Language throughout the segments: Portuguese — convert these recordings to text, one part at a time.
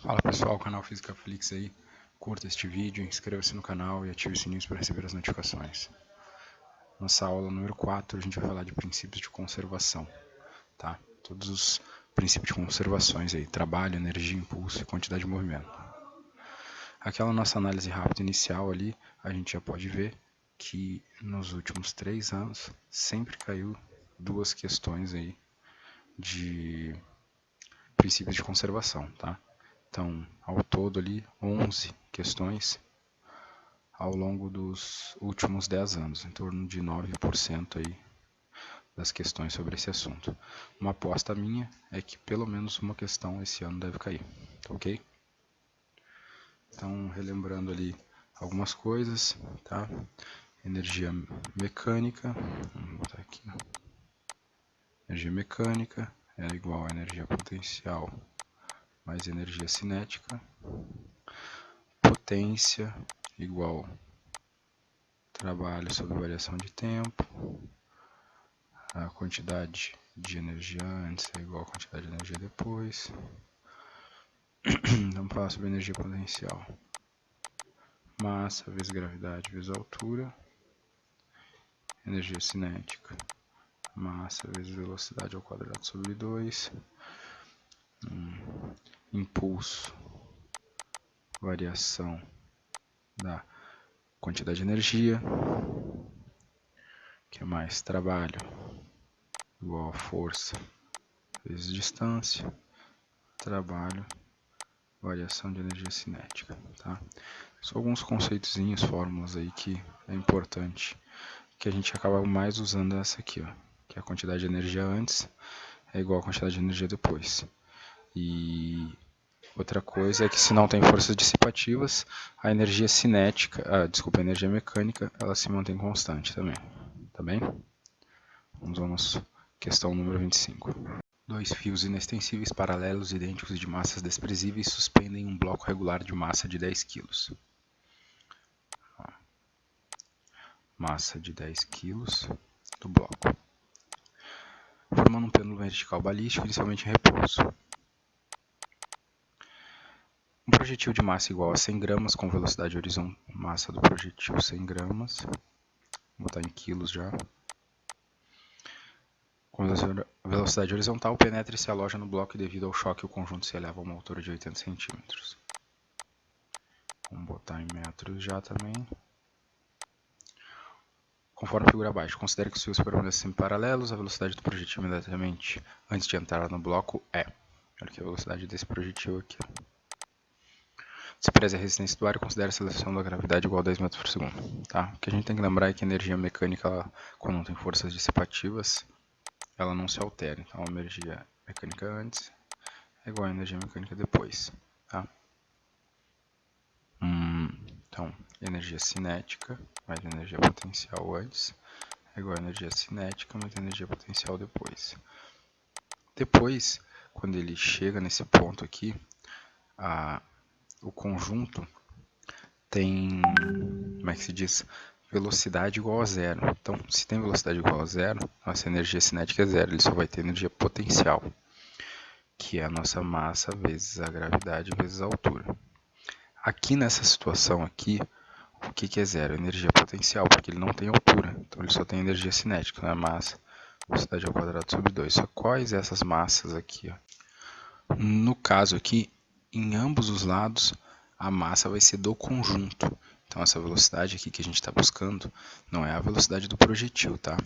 Fala pessoal, canal Física Flix aí, curta este vídeo, inscreva-se no canal e ative o sininho para receber as notificações. Nossa aula número 4 a gente vai falar de princípios de conservação, tá? Todos os princípios de conservações aí, trabalho, energia, impulso e quantidade de movimento. Aquela nossa análise rápida inicial ali, a gente já pode ver que nos últimos 3 anos sempre caiu duas questões aí de princípios de conservação, tá? Então, ao todo ali, 11 questões ao longo dos últimos 10 anos, em torno de 9% aí das questões sobre esse assunto. Uma aposta minha é que pelo menos uma questão esse ano deve cair, tá ok? Então, relembrando ali algumas coisas, tá? Energia mecânica, vamos botar aqui, energia mecânica é igual a energia potencial mais energia cinética, potência igual trabalho sobre variação de tempo, a quantidade de energia antes é igual a quantidade de energia depois. Vamos falar sobre energia potencial. Massa vezes gravidade vezes altura. Energia cinética. Massa vezes velocidade ao quadrado sobre 2. Impulso. Variação da quantidade de energia. O que mais? Trabalho igual a força vezes distância. Trabalho, variação de energia cinética, tá? São alguns conceitozinhos, fórmulas aí que é importante, que a gente acaba mais usando essa aqui, ó, que é a quantidade de energia antes é igual a quantidade de energia depois. E outra coisa é que se não tem forças dissipativas, a energia cinética, a energia mecânica, ela se mantém constante também, tá bem? Vamos à nossa questão número 25. Dois fios inextensíveis paralelos idênticos e de massas desprezíveis suspendem um bloco regular de massa de 10 kg. Massa de 10 kg do bloco, formando um pêndulo vertical balístico inicialmente em repouso. Um projetil de massa igual a 100 gramas com velocidade horizontal, massa do projetil 100 gramas, vou botar em quilos já. Com velocidade horizontal, penetra e se aloja no bloco e devido ao choque o conjunto se eleva a uma altura de 80 cm. Vamos botar em metros já também. Conforme a figura abaixo, considere que os fios permanecem paralelos, a velocidade do projetil imediatamente antes de entrar no bloco é. Olha aqui a velocidade desse projetil aqui. Se preze a resistência do ar e considere a aceleração da gravidade igual a 10 metros por segundo. Tá? O que a gente tem que lembrar é que a energia mecânica, quando não tem forças dissipativas, ela não se altera. Então, a energia mecânica antes é igual a energia mecânica depois. Tá? Então, energia cinética mais energia potencial antes é igual a energia cinética mais energia potencial depois. Depois, quando ele chega nesse ponto aqui, o conjunto tem, como é que se diz, velocidade igual a zero. Então, se tem velocidade igual a zero, nossa energia cinética é zero, ele só vai ter energia potencial, que é a nossa massa vezes a gravidade vezes a altura. Aqui nessa situação aqui, o que é zero? Energia potencial, porque ele não tem altura, então ele só tem energia cinética, não é massa, velocidade ao quadrado sobre 2. Só quais essas massas aqui? Ó? No caso aqui, em ambos os lados, a massa vai ser do conjunto. Então essa velocidade aqui que a gente está buscando não é a velocidade do projetil, tá?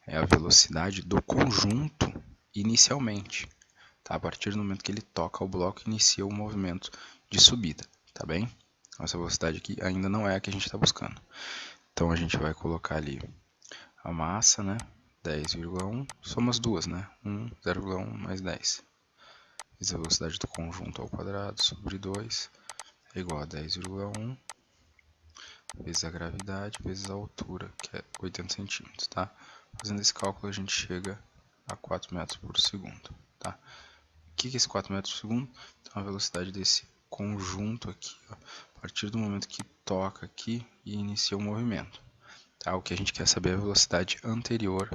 É a velocidade do conjunto inicialmente. Tá? A partir do momento que ele toca o bloco, inicia o movimento de subida, tá bem? Essa velocidade aqui ainda não é a que a gente está buscando. Então a gente vai colocar ali a massa, né? 10,1, soma as duas, né? 0,1 mais 10. Vezes a velocidade do conjunto ao quadrado sobre 2 é igual a 10,1 vezes a gravidade vezes a altura, que é 80 centímetros, tá? Fazendo esse cálculo a gente chega a 4 metros por segundo, tá? O que é esse 4 metros por segundo? Então a velocidade desse conjunto aqui, ó, a partir do momento que toca aqui e inicia o movimento. Tá? O que a gente quer saber é a velocidade anterior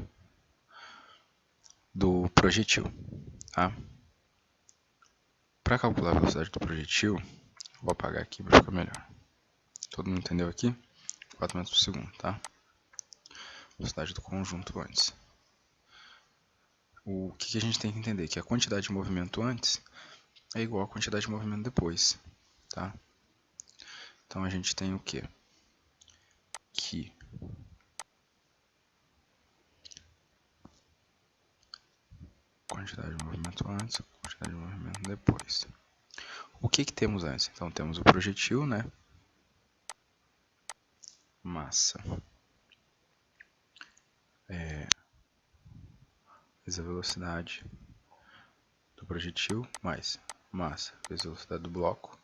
do projetil. Tá? Para calcular a velocidade do projetil, vou apagar aqui para ficar melhor. Todo mundo entendeu aqui? 4 metros por segundo, tá? Velocidade do conjunto antes. O que a gente tem que entender? Que a quantidade de movimento antes é igual à quantidade de movimento depois, tá? Então a gente tem o quê? Que quantidade de movimento antes, quantidade de movimento depois. O que temos antes? Então temos o projetil, né? Massa vezes a velocidade do projetil mais massa vezes a velocidade do bloco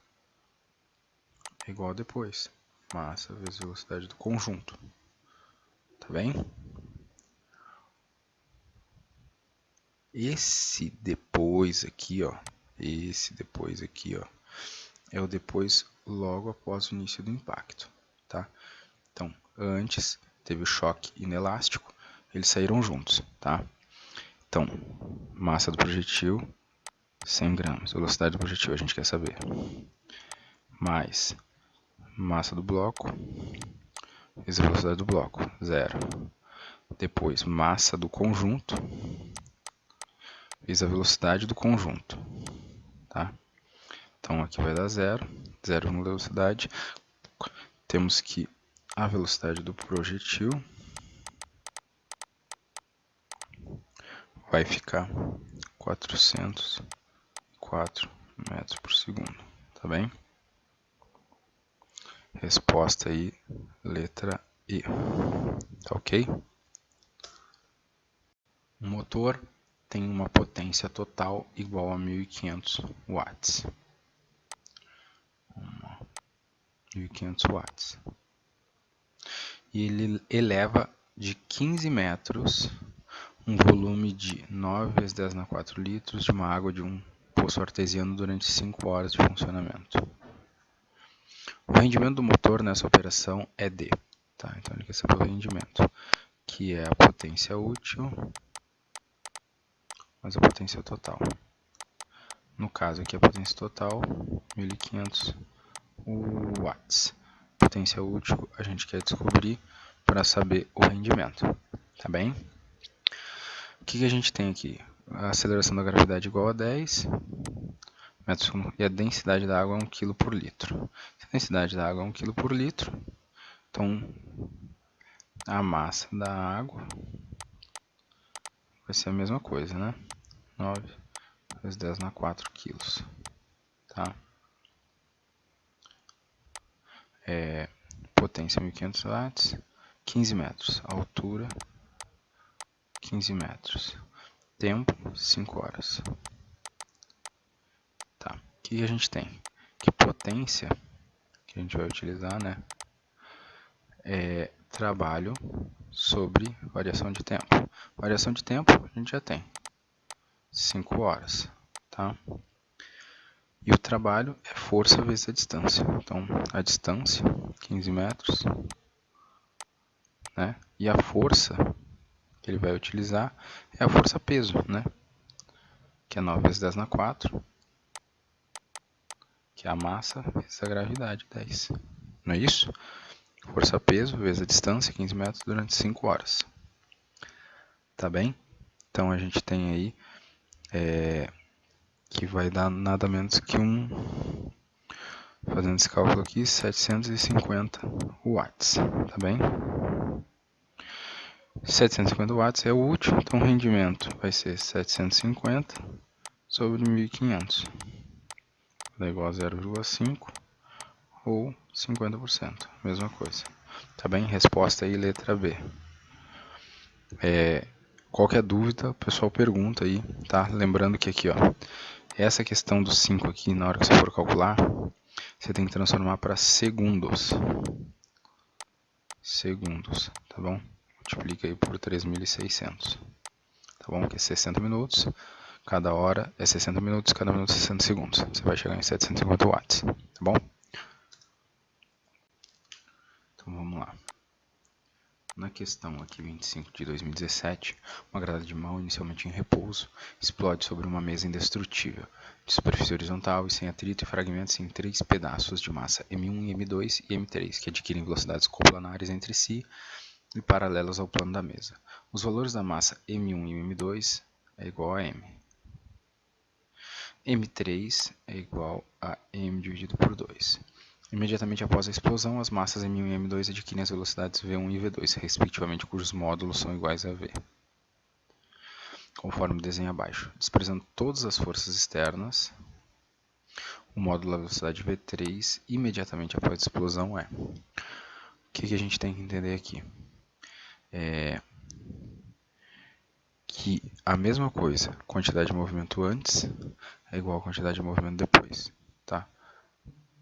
é igual a depois massa vezes a velocidade do conjunto. Tá bem? Esse depois aqui, ó, é o depois logo após o início do impacto, tá? Então, antes teve o choque inelástico, eles saíram juntos, tá? Então, massa do projetil, 100 gramas. Velocidade do projetil a gente quer saber. Mais massa do bloco vezes a velocidade do bloco, 0. Depois, massa do conjunto vezes a velocidade do conjunto, tá? Então, aqui vai dar 0. 0 na velocidade. Temos que a velocidade do projetil vai ficar 404 metros por segundo, tá bem? Resposta aí, letra E, tá ok? O motor tem uma potência total igual a 1500 watts. 1500 watts. E ele eleva de 15 metros um volume de 9 vezes 10 na 4 litros de uma água de um poço artesiano durante 5 horas de funcionamento. O rendimento do motor nessa operação é D. Tá? Então ele quer saber o rendimento, que é a potência útil mais a potência total. No caso aqui a potência total, 1500 watts. Potência útil a gente quer descobrir para saber o rendimento. Tá bem? O que a gente tem aqui? A aceleração da gravidade igual a 10 metros e a densidade da água é 1 kg por litro. Se a densidade da água é 1 kg por litro, então a massa da água vai ser a mesma coisa, né? 9 vezes 10 na 4 quilos. Tá? Potência 1500 watts, 15 metros. Altura 15 metros. Tempo 5 horas. Tá. O que a gente tem? Que potência que a gente vai utilizar, né? É trabalho sobre variação de tempo. Variação de tempo a gente já tem 5 horas, tá? E o trabalho é força vezes a distância. Então, a distância, 15 metros, né? E a força que ele vai utilizar é a força peso, né? Que é 9 vezes 10 na 4, que é a massa vezes a gravidade, 10. Não é isso? Força peso vezes a distância, 15 metros, durante 5 horas. Tá bem? Então, a gente tem aí que vai dar nada menos que fazendo esse cálculo aqui, 750 watts, tá bem? 750 watts é o útil, então o rendimento vai ser 750 sobre 1500, vai dar igual a 0,5 ou 50%, mesma coisa. Tá bem? Resposta aí, letra B. Qualquer dúvida, o pessoal pergunta aí, tá? Lembrando que aqui, ó, essa questão do 5 aqui, na hora que você for calcular, você tem que transformar para segundos. Segundos, tá bom? Multiplica aí por 3.600, tá bom? Que é 60 minutos, cada hora é 60 minutos, cada minuto 60 segundos. Você vai chegar em 750 watts, tá bom? Então vamos lá. Na questão aqui 25 de 2017, uma granada de mão inicialmente em repouso explode sobre uma mesa indestrutível, de superfície horizontal e sem atrito e fragmentos em 3 pedaços de massa M1, M2 e M3, que adquirem velocidades coplanares entre si e paralelas ao plano da mesa. Os valores da massa M1 e M2 é igual a M. M3 é igual a M dividido por 2. Imediatamente após a explosão, as massas M1 e M2 adquirem as velocidades V1 e V2, respectivamente, cujos módulos são iguais a V, conforme o desenho abaixo. Desprezando todas as forças externas, o módulo da velocidade V3 imediatamente após a explosão é... O que a gente tem que entender aqui? Que a mesma coisa, quantidade de movimento antes é igual a quantidade de movimento depois, tá?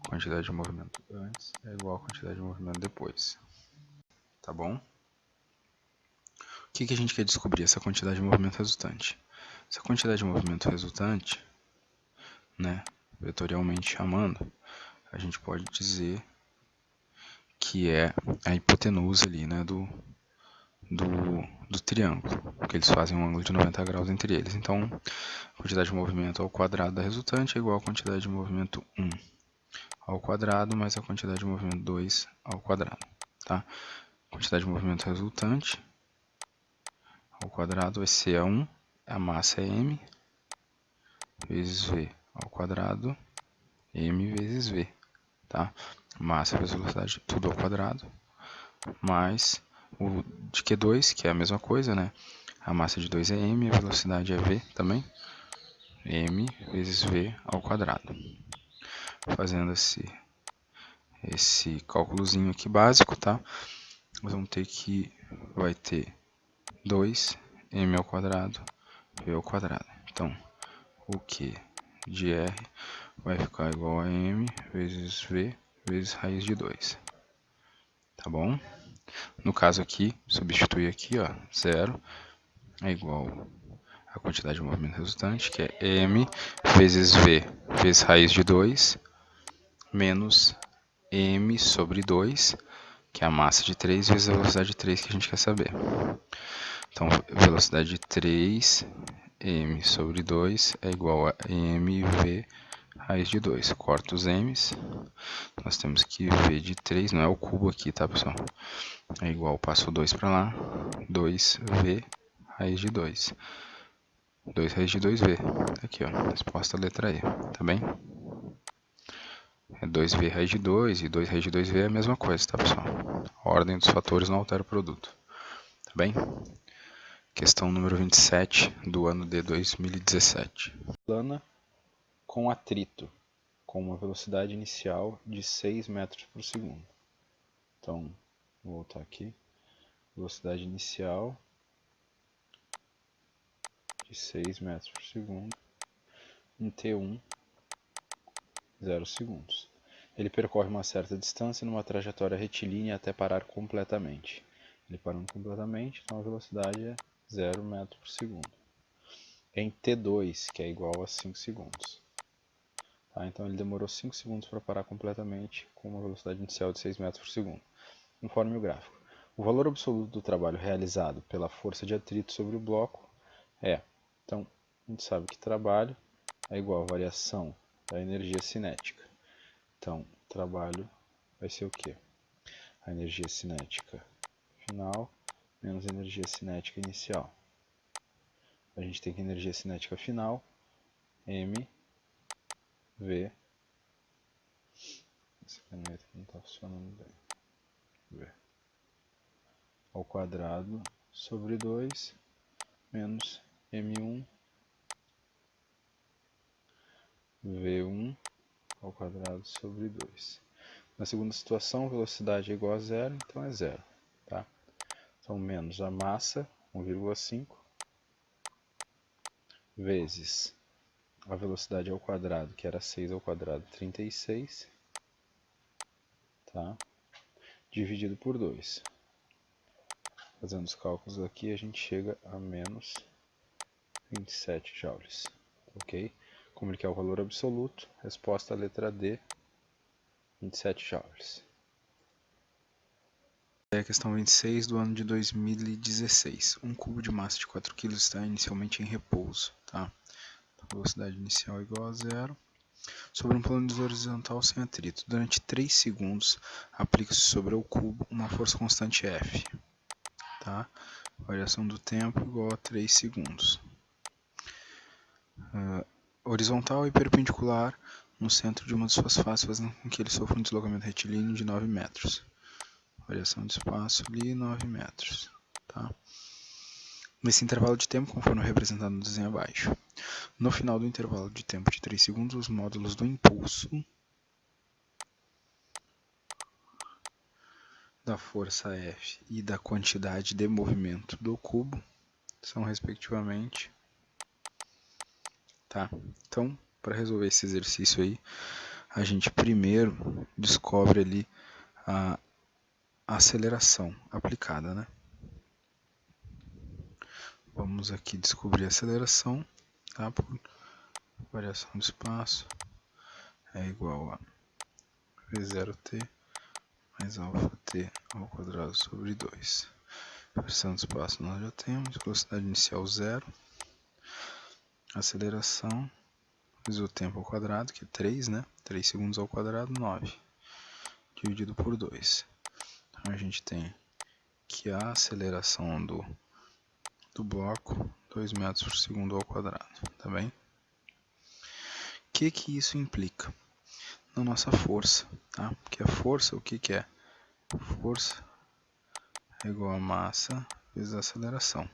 Quantidade de movimento antes é igual a quantidade de movimento depois, tá bom? O que a gente quer descobrir? Essa quantidade de movimento resultante. Essa quantidade de movimento resultante, né, vetorialmente chamando, a gente pode dizer que é a hipotenusa ali, né, do triângulo, porque eles fazem um ângulo de 90 graus entre eles. Então, a quantidade de movimento ao quadrado da resultante é igual a quantidade de movimento 1 ao quadrado mais a quantidade de movimento 2 ao quadrado, tá? A quantidade de movimento resultante ao quadrado vai ser a 1, a massa é m, vezes v ao quadrado, m vezes v, tá? Massa vezes velocidade, tudo ao quadrado, mais o de Q2, que é a mesma coisa, né? A massa de 2 é m, a velocidade é v também, m vezes v ao quadrado. Fazendo esse cálculozinho aqui básico, tá? Nós vamos ter que vai ter 2m ao quadrado, v ao quadrado. Então, o Q de R vai ficar igual a m vezes v vezes raiz de 2. Tá bom? No caso aqui, substituir aqui, ó, 0 é igual a quantidade de movimento resultante, que é m vezes v vezes raiz de 2, menos m sobre 2, que é a massa de 3 vezes a velocidade de 3 que a gente quer saber. Então, velocidade de 3, m sobre 2 é igual a mv raiz de 2. Corta os m's, nós temos que v de 3, não é o cubo aqui, tá, pessoal? É igual, passo o 2 para lá, 2v raiz de 2. 2 raiz de 2v. Aqui, ó, resposta a letra E, tá bem? É 2v raiz de 2 e 2 raiz de 2v é a mesma coisa, tá, pessoal? A ordem dos fatores não altera o produto, tá bem? Questão número 27 do ano de 2017. Plana com atrito, com uma velocidade inicial de 6 metros por segundo. Então, vou voltar aqui. Velocidade inicial de 6 metros por segundo em T1, 0 segundos. Ele percorre uma certa distância numa trajetória retilínea até parar completamente. Ele parando completamente, então a velocidade é 0 metros por segundo. Em T2, que é igual a 5 segundos. Tá? Então ele demorou 5 segundos para parar completamente com uma velocidade inicial de 6 metros por segundo. Conforme o gráfico. O valor absoluto do trabalho realizado pela força de atrito sobre o bloco é... Então, a gente sabe que trabalho é igual a variação da energia cinética. Então, trabalho vai ser o quê? A energia cinética final menos a energia cinética inicial. A gente tem que a energia cinética final, m, v. Essa caneta aqui não está funcionando bem. V ao quadrado sobre 2 menos m1 v1 ao quadrado sobre 2. Na segunda situação, velocidade é igual a 0, então é 0. Tá? Então, menos a massa, 1,5, vezes a velocidade ao quadrado, que era 6 ao quadrado, 36, tá? Dividido por 2. Fazendo os cálculos aqui, a gente chega a menos 27 joules. Ok? Como ele quer o valor absoluto, resposta à letra D, 27 joules. É a questão 26 do ano de 2016. Um cubo de massa de 4 kg está inicialmente em repouso. Tá? A velocidade inicial é igual a zero. Sobre um plano horizontal sem atrito. Durante 3 segundos, aplica-se sobre o cubo uma força constante F. Tá? Variação do tempo igual a 3 segundos. Horizontal e perpendicular no centro de uma de suas faces, fazendo com que ele sofra um deslocamento retilíneo de 9 metros. Variação de espaço ali, 9 metros. Tá? Nesse intervalo de tempo, conforme representado no desenho abaixo. No final do intervalo de tempo de 3 segundos, os módulos do impulso, da força F e da quantidade de movimento do cubo são respectivamente. Tá? Então, para resolver esse exercício aí, a gente primeiro descobre ali a aceleração aplicada, né? Vamos aqui descobrir a aceleração, tá? Por variação do espaço é igual a V0t mais alφt ao quadrado sobre 2. Variação do espaço nós já temos, velocidade inicial 0, aceleração vezes o tempo ao quadrado, que é 3, né? 3 segundos ao quadrado, 9, dividido por 2. Então a gente tem que a aceleração do bloco, 2 metros por segundo ao quadrado, tá bem? O que isso implica? Na nossa força, tá? Porque a força, o que é? Força é igual a massa vezes a aceleração.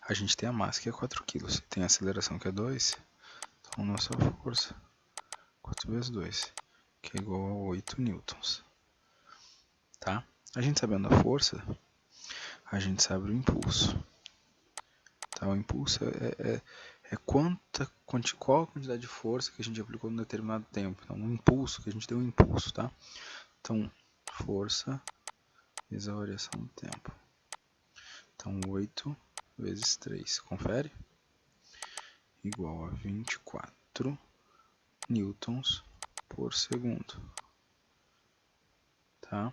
A gente tem a massa que é 4 kg, tem a aceleração que é 2, então nossa força 4 vezes 2, que é igual a 8 newtons. Tá? A gente sabendo a força, a gente sabe o impulso. Tá? O impulso qual a quantidade de força que a gente aplicou em um determinado tempo. Então, um impulso, que a gente deu um impulso. Tá? Então, força vezes a variação do tempo. Então, 8 vezes 3, confere? Igual a 24 newtons por segundo. Tá?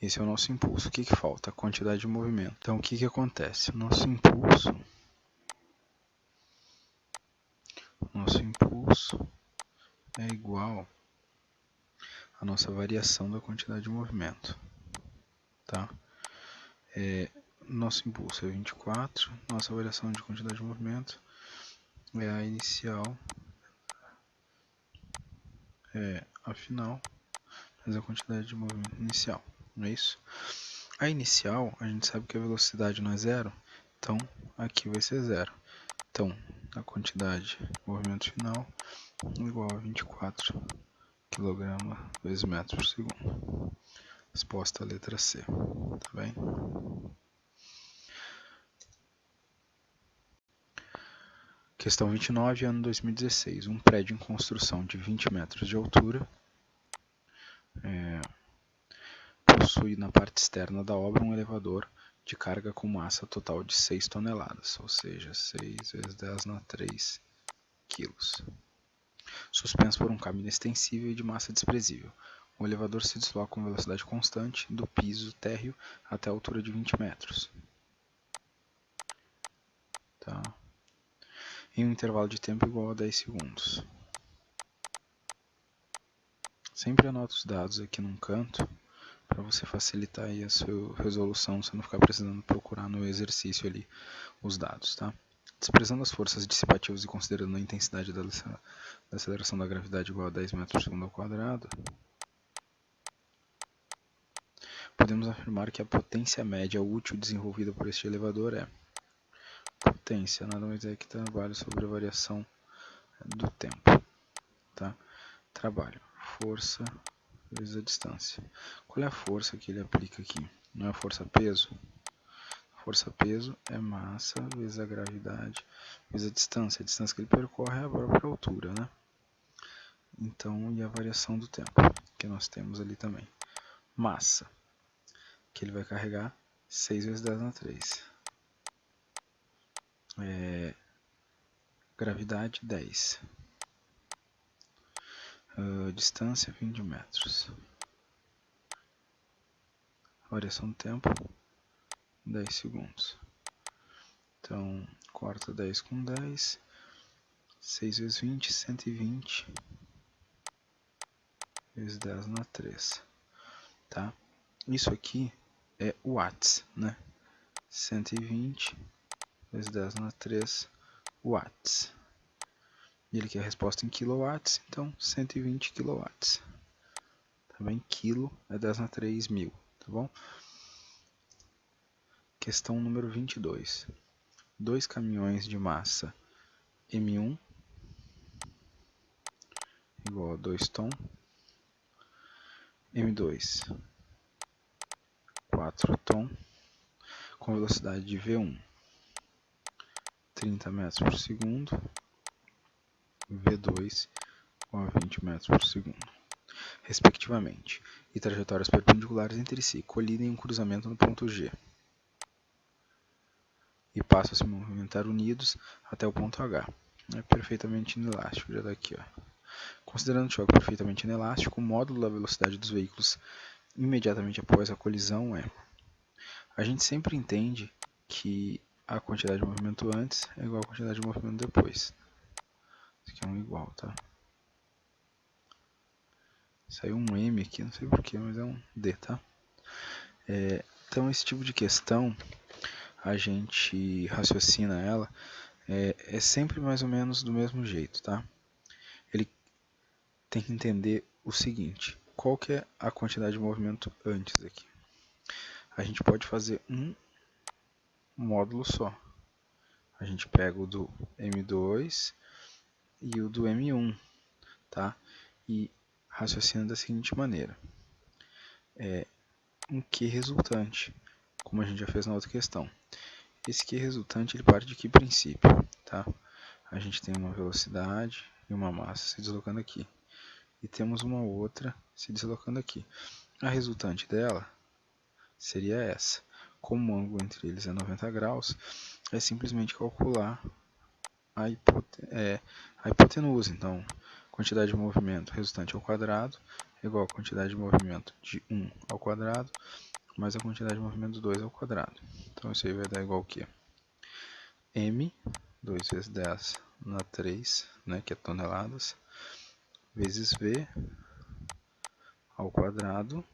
Esse é o nosso impulso. O que falta? A quantidade de movimento. Então, o que acontece? Nosso impulso é igual à nossa variação da quantidade de movimento. Tá? Nosso impulso é 24, nossa variação de quantidade de movimento é a inicial, a final, mas a quantidade de movimento inicial, não é isso? A inicial, a gente sabe que a velocidade não é zero, então aqui vai ser zero. Então, a quantidade de movimento final é igual a 24 kg vezes metro por segundo. Resposta a letra C, tá bem? Questão 29, ano 2016. Um prédio em construção de 20 metros de altura possui na parte externa da obra um elevador de carga com massa total de 6 toneladas, ou seja, 6 vezes 10 na 3 quilos. Suspenso por um cabo inextensível e de massa desprezível. O elevador se desloca com velocidade constante do piso térreo até a altura de 20 metros. Tá? Em um intervalo de tempo igual a 10 segundos. Sempre anota os dados aqui num canto, para você facilitar aí a sua resolução, você não ficar precisando procurar no exercício ali os dados, tá? Desprezando as forças dissipativas e considerando a intensidade da aceleração da gravidade igual a 10 metros por segundo ao quadrado, podemos afirmar que a potência média útil desenvolvida por este elevador é potência, nada mais é que trabalho sobre a variação do tempo, tá? Trabalho, força vezes a distância. Qual é a força que ele aplica aqui? Não é a força-peso? Força-peso é massa vezes a gravidade vezes a distância. A distância que ele percorre é a própria altura, né? Então, e a variação do tempo, que nós temos ali também. Massa, que ele vai carregar 6 vezes 10 na 3. Gravidade, 10. Distância, 20 metros. variação do tempo, 10 segundos. Então, corta 10 com 10, 6 vezes 20, 120, vezes 10 na 3, tá? Isso aqui é watts, né? 120 vezes 10 na 3 watts. E ele quer a resposta em quilowatts, então 120 quilowatts. Tá bem? Quilo é 10 na 3 mil, tá bom? Questão número 22. 2 caminhões de massa M1 igual a 2 tom, M2 4 tom, com velocidade de V1 30 metros por segundo, V2 com 20 metros por segundo, respectivamente, e trajetórias perpendiculares entre si colidem em um cruzamento no ponto G e passam a se movimentar unidos até o ponto H. É perfeitamente inelástico, já daqui, ó. Considerando o choque perfeitamente inelástico, o módulo da velocidade dos veículos imediatamente após a colisão é... A gente sempre entende que a quantidade de movimento antes é igual à quantidade de movimento depois. Isso aqui é um igual, tá? Saiu um M aqui, não sei porquê, mas é um D, tá? Então, esse tipo de questão, a gente raciocina ela, é sempre mais ou menos do mesmo jeito, tá? Ele tem que entender o seguinte, qual que é a quantidade de movimento antes aqui? A gente pode fazer um módulo só. A gente pega o do M2 e o do M1, tá? E raciocina da seguinte maneira. Um Q resultante, como a gente já fez na outra questão. Esse Q resultante ele parte de que princípio? Tá? A gente tem uma velocidade e uma massa se deslocando aqui. E temos uma outra se deslocando aqui. A resultante dela seria essa. Como o ângulo entre eles é 90 graus, é simplesmente calcular a hipotenusa. Então, quantidade de movimento resultante ao quadrado é igual a quantidade de movimento de 1 ao quadrado mais a quantidade de movimento de 2 ao quadrado. Então, isso aí vai dar igual o quê? M, 2 vezes 10 na 3, né, que é toneladas, vezes V ao quadrado,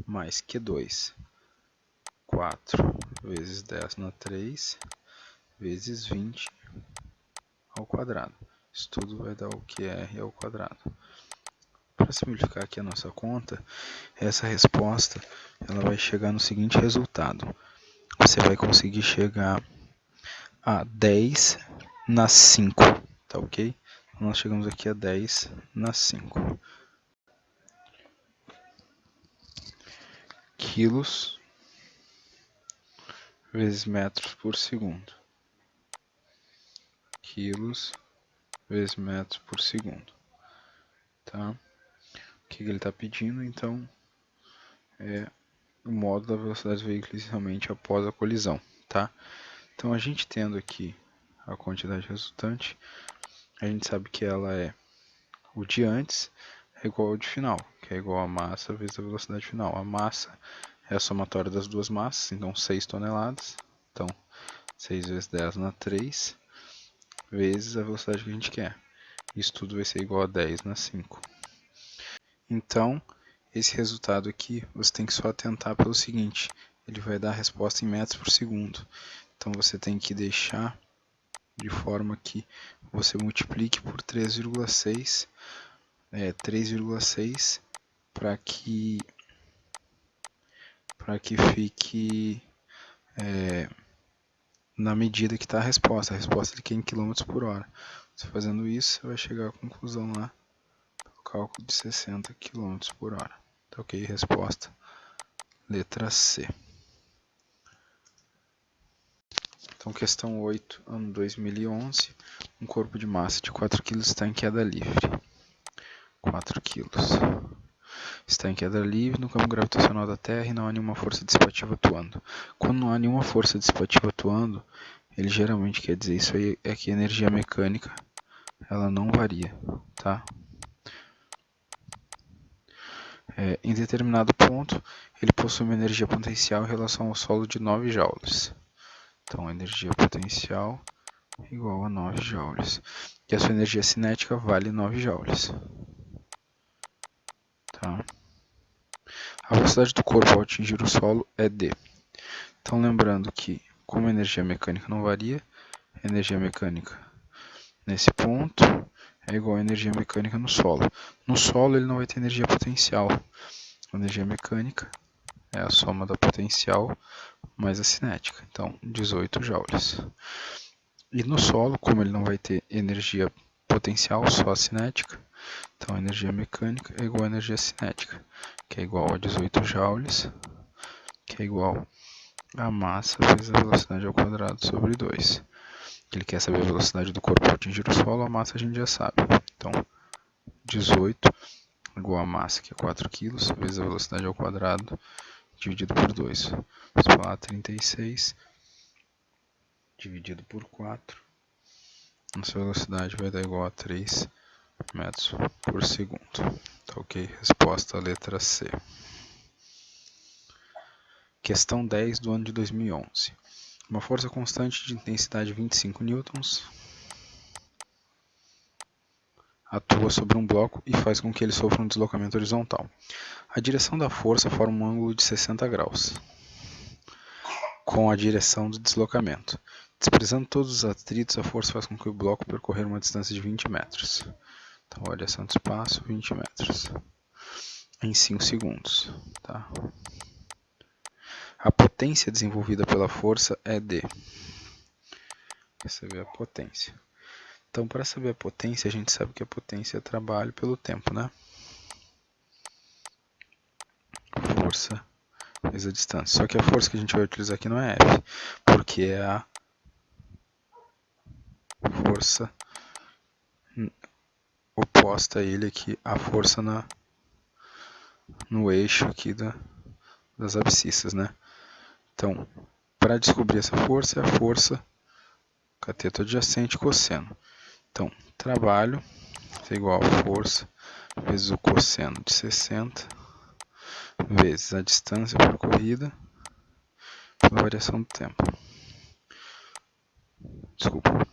mais Q2, 4 vezes 10 na 3, vezes 20 ao quadrado. Isso tudo vai dar o QR ao quadrado. Para simplificar aqui a nossa conta, essa resposta ela vai chegar no seguinte resultado. Você vai conseguir chegar a 10 na 5, tá ok? Nós chegamos aqui a 10 na 5. Quilos vezes metros por segundo. Quilos vezes metros por segundo. Tá? O que ele está pedindo, então, é o módulo da velocidade do veículo inicialmente após a colisão. Tá? Então, a gente tendo aqui a quantidade resultante, a gente sabe que ela é o de antes é igual ao de final, que é igual a massa vezes a velocidade final. A massa é a somatória das duas massas, então 6 toneladas. Então, 6 vezes 10 na 3, vezes a velocidade que a gente quer. Isso tudo vai ser igual a 10 na 5. Então, esse resultado aqui, você tem que só atentar pelo seguinte, ele vai dar a resposta em metros por segundo. Então, você tem que deixar de forma que você multiplique por 3,6 para que fique na medida que está a resposta. A resposta aqui é em km por hora. Você fazendo isso, você vai chegar à conclusão lá, pelo cálculo de 60 km por hora. Tá ok? Resposta, letra C. Então, questão 8, ano 2011. Um corpo de massa de 4 kg está em queda livre. 4 kg. Está em queda livre no campo gravitacional da Terra e não há nenhuma força dissipativa atuando. Quando não há nenhuma força dissipativa atuando, ele geralmente quer dizer isso aí é que a energia mecânica ela não varia, tá? Em determinado ponto, ele possui uma energia potencial em relação ao solo de 9 joules. Então, energia potencial igual a 9 joules. E a sua energia cinética vale 9 joules. Tá? A velocidade do corpo ao atingir o solo é d. Então, lembrando que, como a energia mecânica não varia, a energia mecânica nesse ponto é igual à energia mecânica no solo. No solo, ele não vai ter energia potencial. A energia mecânica é a soma da potencial mais a cinética. Então, 18 joules. E no solo, como ele não vai ter energia potencial, só a cinética, então a energia mecânica é igual à energia cinética, que é igual a 18 joules, que é igual a massa vezes a velocidade ao quadrado sobre 2. Ele quer saber a velocidade do corpo ao atingir o solo, a massa a gente já sabe. Então, 18 igual a massa, que é 4 kg, vezes a velocidade ao quadrado, dividido por 2. Vamos falar 36 dividido por 4. Nossa velocidade vai dar igual a 3 metros por segundo. Tá ok? Resposta letra C. Questão 10 do ano de 2011. Uma força constante de intensidade 25 newtons atua sobre um bloco e faz com que ele sofra um deslocamento horizontal. A direção da força forma um ângulo de 60 graus com a direção do deslocamento. Desprezando todos os atritos, a força faz com que o bloco percorra uma distância de 20 metros. Então, variação de espaço, 20 metros. Em 5 segundos. Tá? A potência desenvolvida pela força é D. Quer saber a potência. Então, para saber a potência, a gente sabe que a potência é trabalho pelo tempo, né? Força vezes a distância. Só que a força que a gente vai utilizar aqui não é F, porque é a força oposta a ele aqui, a força no eixo aqui das abscissas, né? Então, para descobrir essa força, é a força cateto adjacente cosseno. Então, trabalho é igual a força vezes o cosseno de 60 vezes a distância percorrida pela variação do tempo. Desculpa.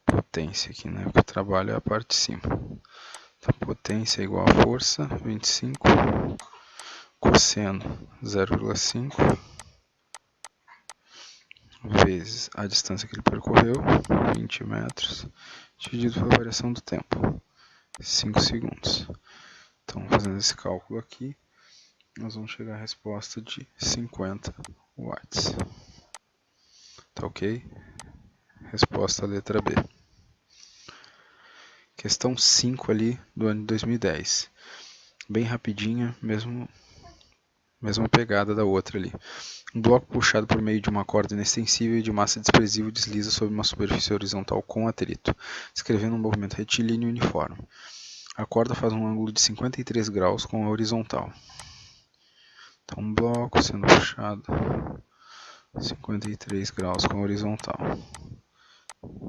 Potência aqui, né? Porque o trabalho é a parte de cima. Então, potência é igual a força, 25, cosseno 0,5 vezes a distância que ele percorreu, 20 metros, dividido pela variação do tempo, 5 segundos. Então, fazendo esse cálculo aqui, nós vamos chegar à resposta de 50 watts. Tá ok? Resposta letra B. Questão 5 ali do ano de 2010. Bem rapidinha, mesma pegada da outra ali. Um bloco puxado por meio de uma corda inextensível e de massa desprezível desliza sobre uma superfície horizontal com atrito, descrevendo um movimento retilíneo uniforme. A corda faz um ângulo de 53 graus com a horizontal. Então, um bloco sendo puxado 53 graus com a horizontal.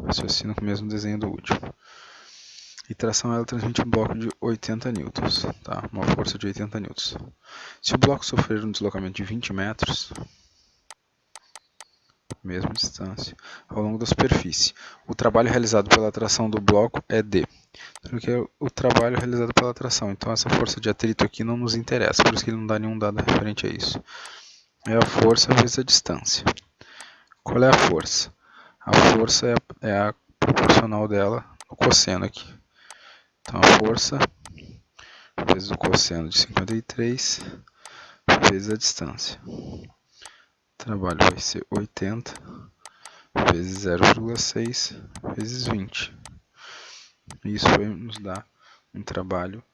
Raciocina com o mesmo desenho do último. E tração ela transmite um bloco de 80 newtons, tá? Uma força de 80 newtons. Se o bloco sofrer um deslocamento de 20 metros, mesma distância, ao longo da superfície, o trabalho realizado pela tração do bloco é D. Porque é o trabalho realizado pela tração. Então essa força de atrito aqui não nos interessa, por isso que ele não dá nenhum dado referente a isso. É a força vezes a distância. Qual é a força? A força é a proporcional dela no cosseno aqui. Então a força vezes o cosseno de 53 vezes a distância. O trabalho vai ser 80 vezes 0,6 vezes 20. Isso vai nos dar um trabalho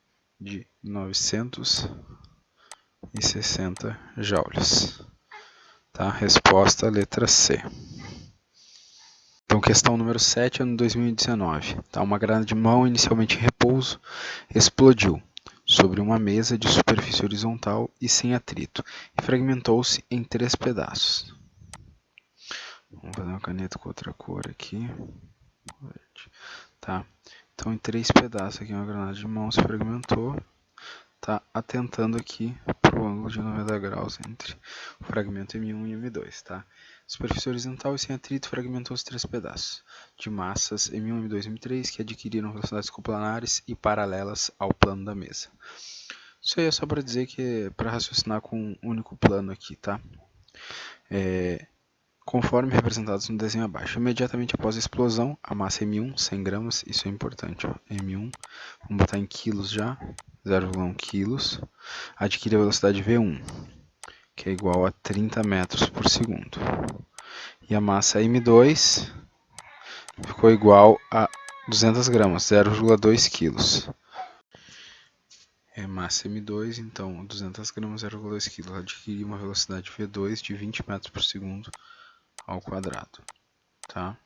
de 960 joules. Tá? Resposta letra C. Então, questão número 7, ano 2019. Tá? Uma granada de mão, inicialmente em repouso, explodiu sobre uma mesa de superfície horizontal e sem atrito, e fragmentou-se em 3 pedaços. Vamos fazer uma caneta com outra cor aqui. Tá? Então, em 3 pedaços aqui, uma granada de mão se fragmentou. tá atentando aqui para o ângulo de 90 graus entre o fragmento M1 e M2, tá? Superfície horizontal e sem atrito fragmentou os 3 pedaços de massas M1, M2 e M3 que adquiriram velocidades coplanares e paralelas ao plano da mesa. Isso aí é só para dizer que é para raciocinar com um único plano aqui, tá? Conforme representados no desenho abaixo. Imediatamente após a explosão, a massa M1, 100 gramas, isso é importante, ó, M1, vamos botar em quilos já, 0,1 quilos, adquire a velocidade V1, que é igual a 30 metros por segundo. E a massa M2 ficou igual a 200 gramas, 0,2 quilos. É massa M2, então 200 gramas, 0,2 quilos, adquiriu uma velocidade V2 de 20 metros por segundo ao quadrado, tá?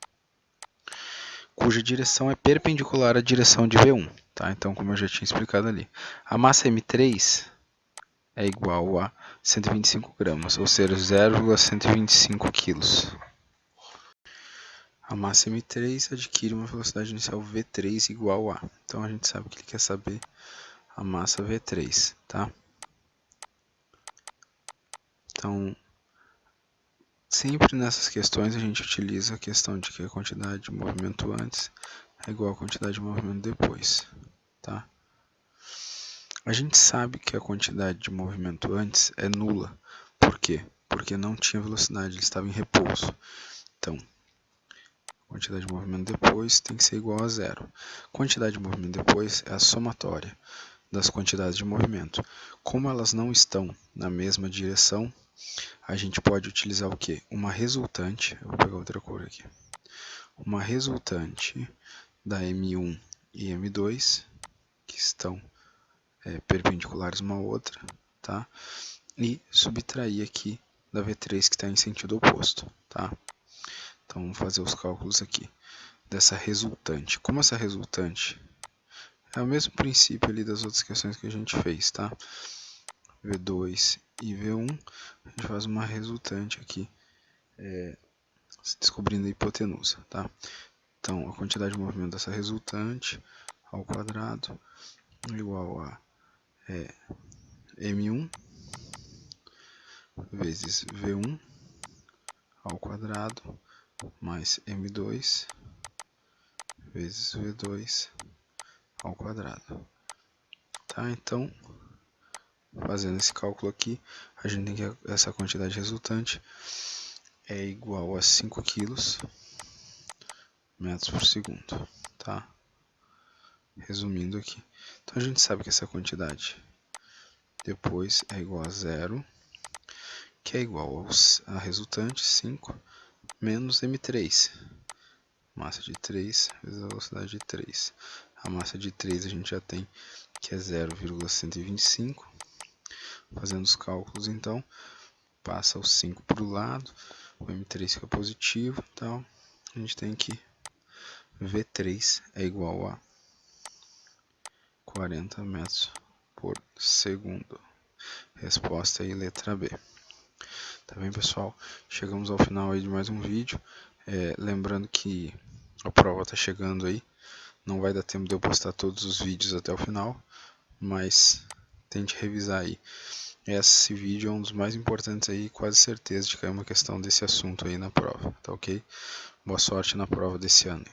Cuja direção é perpendicular à direção de V1, tá? Então, como eu já tinha explicado ali, a massa M3 é igual a 125 gramas, ou seja, 0,125 quilos. A massa M3 adquire uma velocidade inicial V3 igual a, então a gente sabe que ele quer saber a massa V3, tá? Então, sempre nessas questões a gente utiliza a questão de que a quantidade de movimento antes é igual à quantidade de movimento depois, tá? A gente sabe que a quantidade de movimento antes é nula. Por quê? Porque não tinha velocidade, ele estava em repouso. Então, a quantidade de movimento depois tem que ser igual a zero. Quantidade de movimento depois é a somatória das quantidades de movimento. Como elas não estão na mesma direção, a gente pode utilizar o quê? Uma resultante, eu vou pegar outra cor aqui, uma resultante da M1 e M2, que estão perpendiculares uma à outra, tá? E subtrair aqui da V3 que está em sentido oposto, tá? Então vamos fazer os cálculos aqui dessa resultante. Como essa resultante é o mesmo princípio ali das outras questões que a gente fez, tá? V2 e V1, a gente faz uma resultante aqui, descobrindo a hipotenusa, tá? Então, a quantidade de movimento dessa resultante ao quadrado igual a M1 vezes V1 ao quadrado mais M2 vezes V2 ao quadrado. Tá? Então, fazendo esse cálculo aqui, a gente tem que essa quantidade resultante é igual a 5 kg metros por segundo. Tá? Resumindo aqui. Então, a gente sabe que essa quantidade depois é igual a zero, que é igual a resultante, 5, menos M3. Massa de 3 vezes a velocidade de 3. A massa de 3 a gente já tem que é 0,125. Fazendo os cálculos, então, passa o 5 para o lado, o M3 fica positivo, então a gente tem que V3 é igual a 40 metros por segundo. Resposta aí, letra B. Tá bem, pessoal? Chegamos ao final aí de mais um vídeo. Lembrando que a prova está chegando aí. Não vai dar tempo de eu postar todos os vídeos até o final, mas tente revisar aí. Esse vídeo é um dos mais importantes aí, quase certeza de cair uma questão desse assunto aí na prova, tá ok? Boa sorte na prova desse ano.